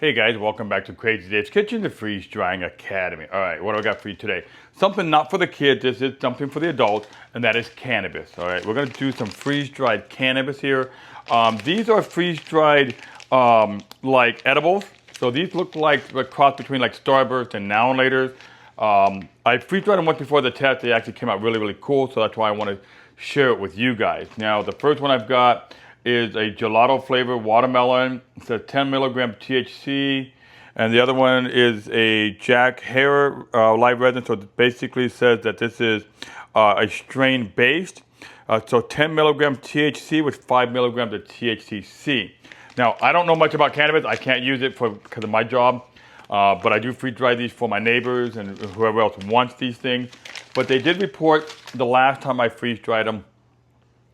Hey guys, welcome back to Crazy Dave's Kitchen, the Freeze Drying Academy. All right, what do I got for you today? Something not for the kids, this is something for the adults, and that is cannabis. All right, we're gonna do some freeze-dried cannabis here. These are freeze-dried like edibles. So these look like a cross between like Starburst and Now and Laters. I freeze-dried them once before the test. They actually came out really, really cool, so that's why I want to share it with you guys. Now, the first one I've got is a gelato flavor watermelon. It says 10 milligram THC. And the other one is a Jack Herer live resin. So it basically says that this is a strain based. So 10 milligram THC with 5 milligrams of THCC. Now, I don't know much about cannabis. I can't use it because of my job. But I do freeze dry these for my neighbors and whoever else wants these things. But they did report the last time I freeze dried them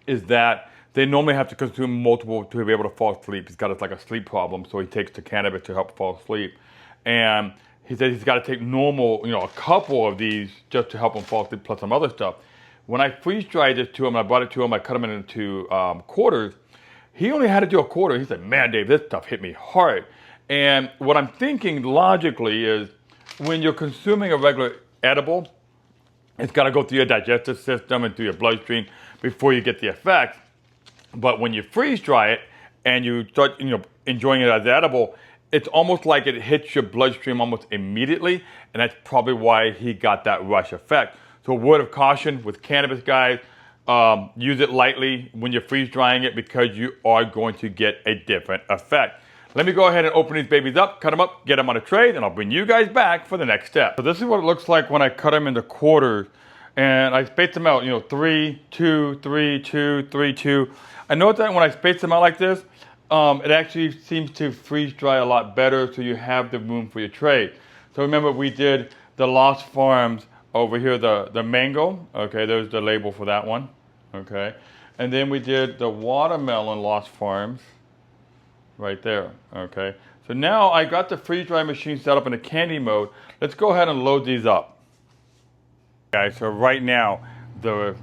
is that they normally have to consume multiple to be able to fall asleep. He's got like a sleep problem, so he takes the cannabis to help fall asleep. And he said he's got to take normal, a couple of these just to help him fall asleep, plus some other stuff. When I freeze dried this to him, I brought it to him, I cut them into quarters. He only had to do a quarter. He said, "Man, Dave, this stuff hit me hard." And what I'm thinking logically is when you're consuming a regular edible, it's got to go through your digestive system and through your bloodstream before you get the effect. But when you freeze dry it and you start, enjoying it as edible, it's almost like it hits your bloodstream almost immediately, and that's probably why he got that rush effect. So, word of caution with cannabis, guys, use it lightly when you're freeze drying it because you are going to get a different effect. Let me go ahead and open these babies up, cut them up, get them on a tray, and I'll bring you guys back for the next step. So this is what it looks like when I cut them into quarters, and I space them out, 3, 2, 3, 2, 3, 2. I noticed that when I space them out like this, it actually seems to freeze dry a lot better, so you have the room for your tray. So remember, we did the Lost Farms over here, the mango. Okay, there's the label for that one. Okay, and then we did the watermelon Lost Farms right there. Okay, so now I got the freeze dry machine set up in a candy mode. Let's go ahead and load these up. Guys, so right now the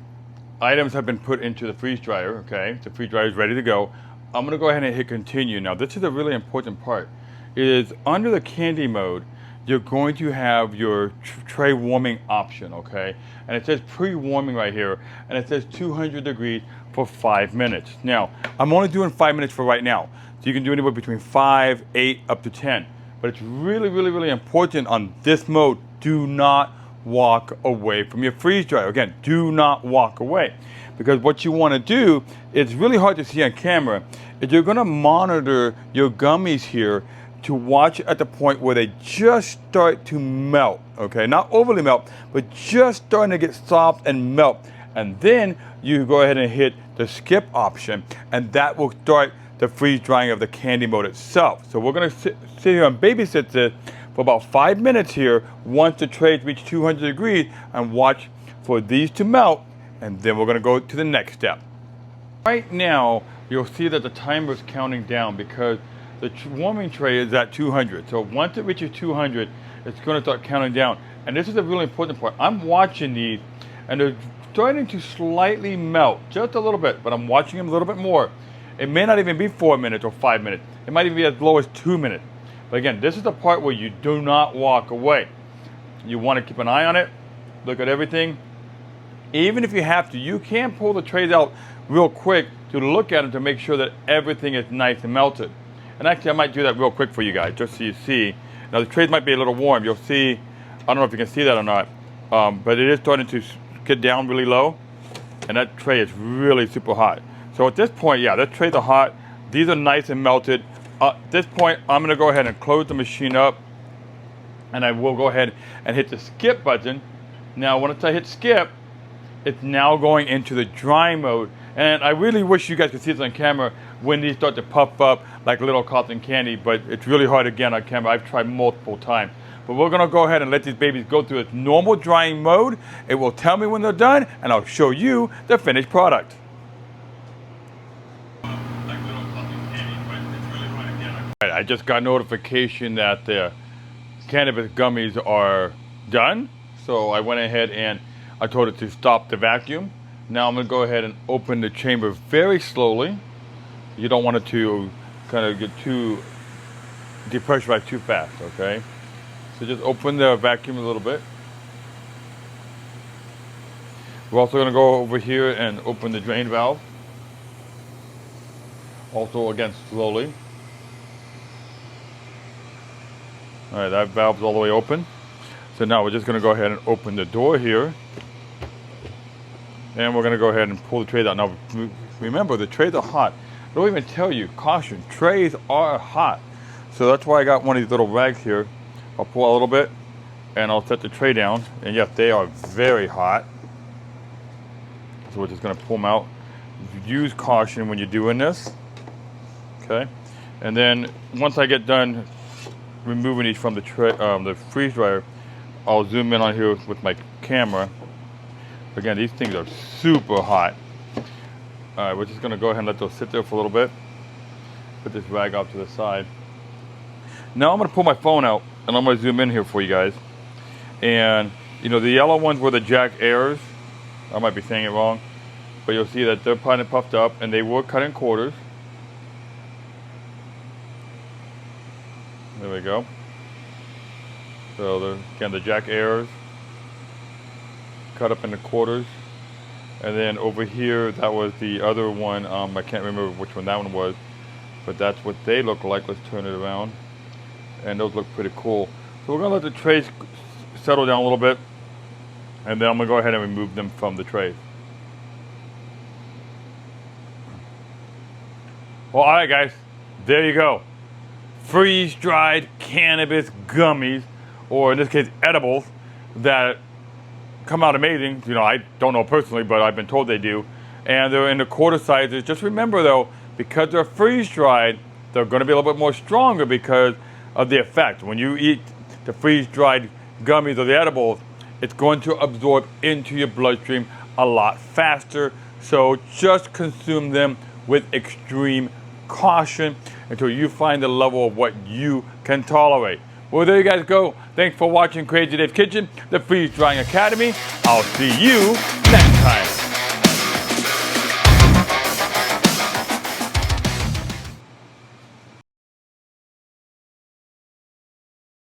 items have been put into the freeze dryer. Okay, the freeze dryer is ready to go. I'm going to go ahead and hit continue. Now, this is a really important part. Is under the candy mode, you're going to have your tray warming option. Okay, and it says pre-warming right here, and it says 200 degrees for 5 minutes. Now, I'm only doing 5 minutes for right now, so you can do anywhere between 5, 8, up to 10. But it's really, really, really important on this mode. Do not walk away from your freeze dryer. Again, do not walk away, because what you want to do, it's really hard to see on camera, is you're going to monitor your gummies here to watch at the point where they just start to melt. Okay, not overly melt, but just starting to get soft and melt. And then you go ahead and hit the skip option, and that will start the freeze drying of the candy mode itself. So we're going to sit here and babysit this for about 5 minutes here once the trays reach 200 degrees, and watch for these to melt, and then we're going to go to the next step. Right now you'll see that the timer is counting down because the warming tray is at 200. So once it reaches 200, it's going to start counting down. And this is a really important part. I'm watching these, and they're starting to slightly melt just a little bit, but I'm watching them a little bit more. It may not even be 4 minutes or 5 minutes. It might even be as low as 2 minutes. But again, this is the part where you do not walk away. You want to keep an eye on it, look at everything. Even if you have to, you can pull the trays out real quick to look at them to make sure that everything is nice and melted. And actually, I might do that real quick for you guys, just so you see. Now, the trays might be a little warm. You'll see, I don't know if you can see that or not, but it is starting to get down really low, and that tray is really super hot. So at this point, yeah, that trays are hot. These are nice and melted. At this point, I'm going to go ahead and close the machine up, and I will go ahead and hit the skip button. Now, once I hit skip, it's now going into the dry mode. And I really wish you guys could see this on camera when these start to puff up like little cotton candy, but it's really hard again on camera. I've tried multiple times. But we're going to go ahead and let these babies go through its normal drying mode. It will tell me when they're done, and I'll show you the finished product. I just got notification that the cannabis gummies are done, so I went ahead and I told it to stop the vacuum. Now I'm going to go ahead and open the chamber very slowly. You don't want it to kind of get too depressurize too fast, okay? So just open the vacuum a little bit. We're also gonna go over here and open the drain valve. Also, again, slowly. All right, that valve's all the way open. So now we're just gonna go ahead and open the door here. And we're gonna go ahead and pull the trays out. Now, remember, the trays are hot. I don't even tell you, caution, trays are hot. So that's why I got one of these little rags here. I'll pull out a little bit and I'll set the tray down. And yes, they are very hot. So we're just gonna pull them out. Use caution when you're doing this, okay? And then once I get done removing these from the freeze dryer, I'll zoom in on here with my camera. Again, these things are super hot. All right, we're just gonna go ahead and let those sit there for a little bit. Put this rag off to the side. Now I'm gonna pull my phone out and I'm gonna zoom in here for you guys. And you know, the yellow ones were the Jack Airs. I might be saying it wrong, but you'll see that they're kind of puffed up and they were cut in quarters. There we go. So again, the Jack Airs cut up into quarters. And then over here, that was the other one. I can't remember which one that one was, but that's what they look like. Let's turn it around. And those look pretty cool. So we're gonna let the trays settle down a little bit, and then I'm gonna go ahead and remove them from the trays. Well, all right, guys, there you go. Freeze-dried cannabis gummies, or in this case, edibles, that come out amazing. You know, I don't know personally, but I've been told they do. And they're in the quarter sizes. Just remember though, because they're freeze-dried, they're gonna be a little bit more stronger because of the effect. When you eat the freeze-dried gummies or the edibles, it's going to absorb into your bloodstream a lot faster. So just consume them with extreme caution until you find the level of what you can tolerate. Well, there you guys go. Thanks for watching Crazy Dave's Kitchen, the Freeze Drying Academy. I'll see you next time.